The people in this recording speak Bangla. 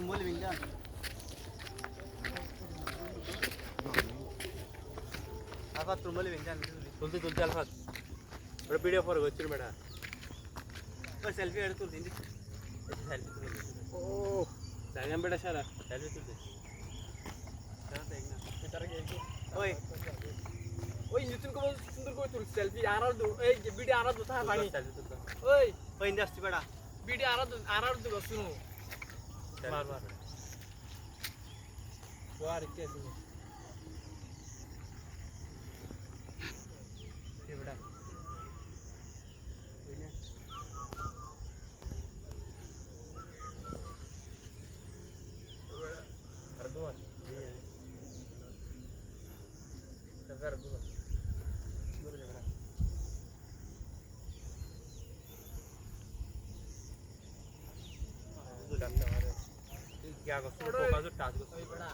বলি বিন্দা আফাত তুমি বলি বিন্দা তুলতে তুলতে আলফাত ওটা ভিডিও পরে হচ্ছে বেটা ওই সেলফি এর তুল দিন সেলফি তুলে ও জায়গা বেটা সারা সেলফি তুলতে সারা দেখ না তারা গেছে ওই ওই নিতুন কো সুন্দর করে তুল সেলফি আর এই ভিডিও আর দু তা পানি সেলফি তুল ওই ওই ইন্ডাস্ট্রি বেটা ভিডিও আর দু শুনো বার বার ওয়ার কেসে ये बड़ा अर्धवा ये है सर अर्धवा दूर जगह तो डंडा मारे क्या को फोटो का जो टास्क को बड़ा